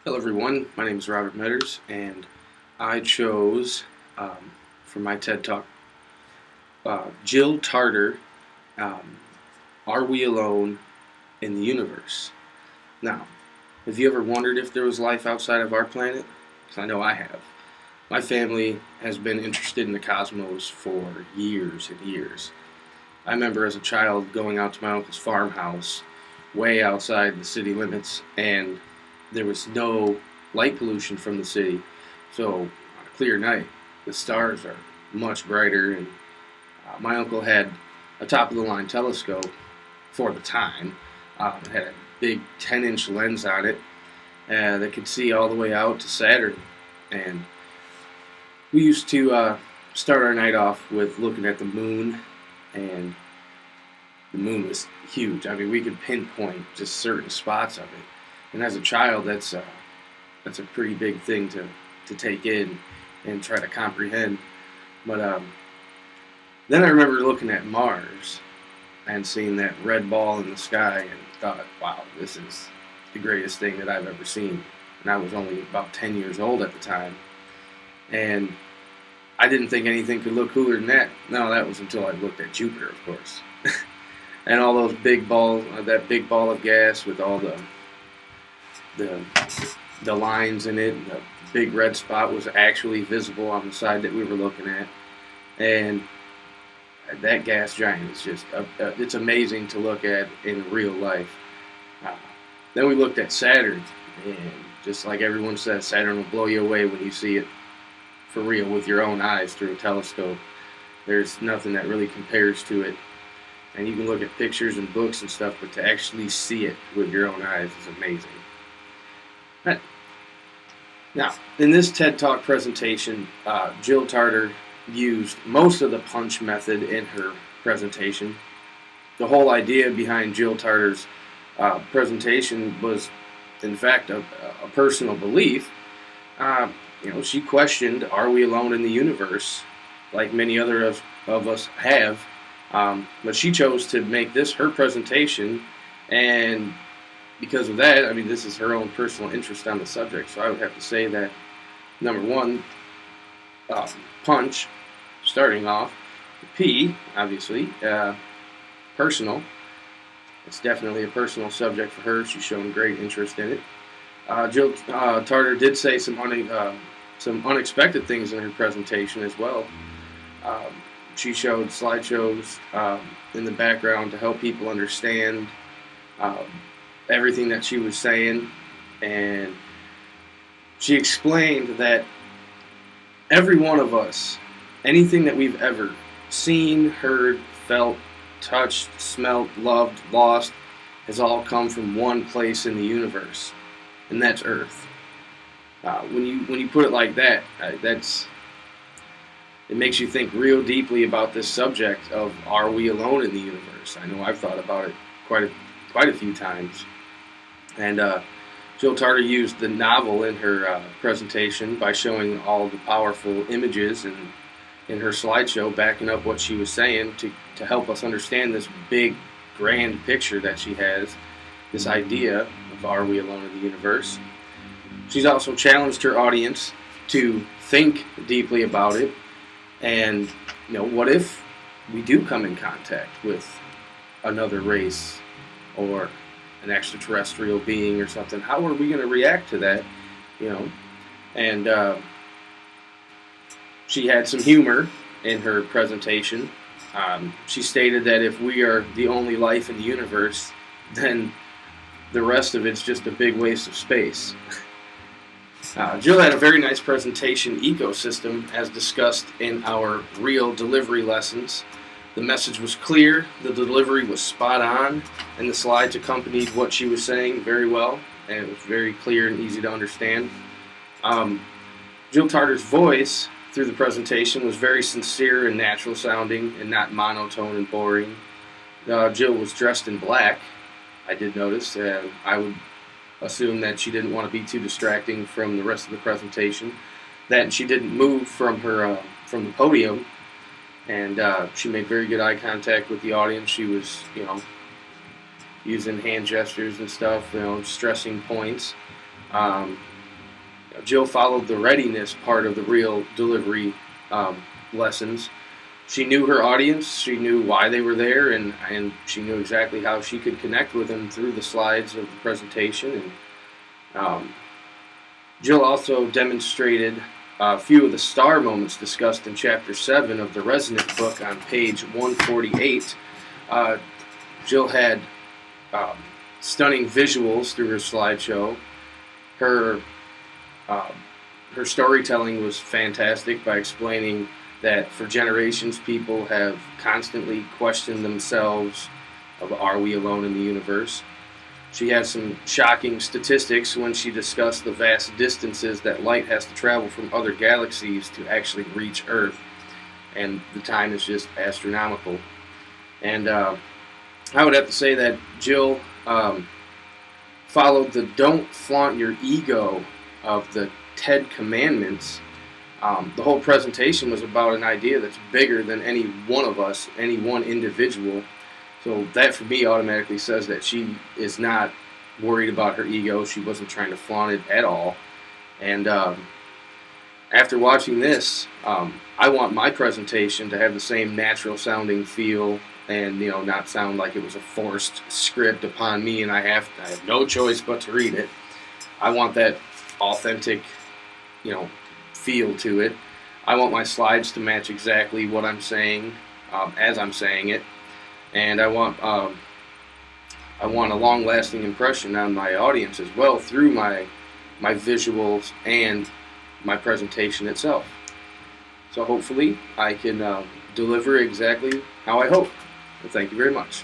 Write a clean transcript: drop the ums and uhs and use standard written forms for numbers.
Hello everyone, my name is Robert Metters, and I chose for my TED Talk Jill Tarter, um, Are We Alone in the Universe? Now, have you ever wondered if there was life outside of our planet? Because I know I have. My family has been interested in the cosmos for years and years. I remember as a child going out to my uncle's farmhouse way outside the city limits, and there was no light pollution from the city. So on a clear night, the stars are much brighter, and my uncle had a top of the line telescope for the time. It had a big 10-inch lens on it that could see all the way out to Saturn. And we used to start our night off with looking at the moon, and the moon was huge. I mean, we could pinpoint just certain spots of it. And as a child, that's a pretty big thing to take in and try to comprehend. But then I remember looking at Mars and seeing that red ball in the sky and thought, wow, this is the greatest thing that I've ever seen. And I was only about 10 years old at the time. And I didn't think anything could look cooler than that. No, that was until I looked at Jupiter, of course. And all those big balls, that big ball of gas with all the lines in it, and the big red spot was actually visible on the side that we were looking at. And that gas giant is just, it's amazing to look at in real life. Then we looked at Saturn, and just like everyone says, Saturn will blow you away when you see it for real with your own eyes through a telescope. There's nothing that really compares to it. And you can look at pictures and books and stuff, but to actually see it with your own eyes is amazing. Now, in this TED Talk presentation, Jill Tarter used most of the punch method in her presentation. The whole idea behind Jill Tarter's presentation was, in fact, a personal belief. She questioned, are we alone in the universe, like many other of us have. But she chose to make this her presentation, and because of that, I mean, this is her own personal interest on the subject. So I would have to say that, number one, punch, starting off. P, obviously, personal. It's definitely a personal subject for her. She's shown great interest in it. Jill Tarter did say some unexpected things in her presentation as well. She showed slideshows in the background to help people understand everything that she was saying, and she explained that every one of us, anything that we've ever seen, heard, felt, touched, smelt, loved, lost, has all come from one place in the universe, and that's Earth. When you put it like that, it makes you think real deeply about this subject of, are we alone in the universe? I know I've thought about it quite a few times. And Jill Tarter used the novel in her presentation by showing all the powerful images and in her slideshow backing up what she was saying to help us understand this big, grand picture that she has, this idea of, are we alone in the universe? She's also challenged her audience to think deeply about it. And, what if we do come in contact with another race or an extraterrestrial being or something? How are we going to react to that? And she had some humor in her presentation. She stated that if we are the only life in the universe, then the rest of it's just a big waste of space. Jill had a very nice presentation, Ecosystem, as discussed in our real delivery lessons. The message was clear, the delivery was spot on, and the slides accompanied what she was saying very well, and it was very clear and easy to understand. Jill Tarter's voice through the presentation was very sincere and natural sounding and not monotone and boring. Jill was dressed in black, I did notice. I would assume that she didn't want to be too distracting from the rest of the presentation. That she didn't move from the podium, and she made very good eye contact with the audience. She was, using hand gestures and stuff, stressing points. Jill followed the readiness part of the real delivery lessons. She knew her audience, she knew why they were there, and she knew exactly how she could connect with them through the slides of the presentation. And Jill also demonstrated a few of the star moments discussed in Chapter 7 of the Resonant book on page 148. Jill had stunning visuals through her slideshow. Her storytelling was fantastic by explaining that for generations people have constantly questioned themselves of, are we alone in the universe? She had some shocking statistics when she discussed the vast distances that light has to travel from other galaxies to actually reach Earth, and the time is just astronomical. And I would have to say that Jill followed the don't flaunt your ego of the TED commandments. The whole presentation was about an idea that's bigger than any one of us, any one individual. So that for me automatically says that she is not worried about her ego. She wasn't trying to flaunt it at all. And after watching this, I want my presentation to have the same natural sounding feel, and not sound like it was a forced script upon me and I have no choice but to read it. I want that authentic feel to it. I want my slides to match exactly what I'm saying as I'm saying it, and I want a long-lasting impression on my audience as well through my visuals and my presentation itself. So hopefully I can deliver exactly how I hope. Well, thank you very much.